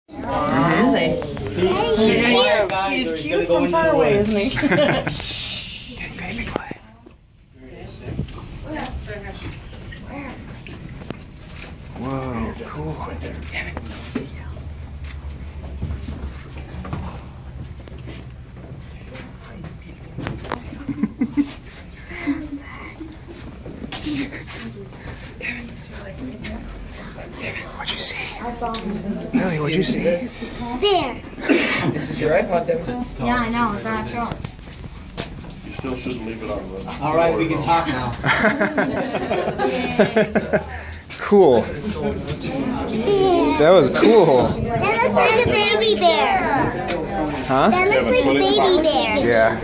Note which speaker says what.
Speaker 1: Is he? He's cute from far away, isn't he?
Speaker 2: Baby quiet. Whoa, cool. What'd you see?
Speaker 3: I saw him.
Speaker 2: Lily, what'd you see?
Speaker 3: Bear.
Speaker 4: This is your iPod, Devin.
Speaker 3: Yeah, I know. It's on a charge.
Speaker 5: You still shouldn't leave it on the.
Speaker 4: All right, we can talk now.
Speaker 2: Cool. That was cool.
Speaker 3: That looks like a baby bear.
Speaker 2: Huh?
Speaker 3: That looks like a baby bear.
Speaker 2: Yeah.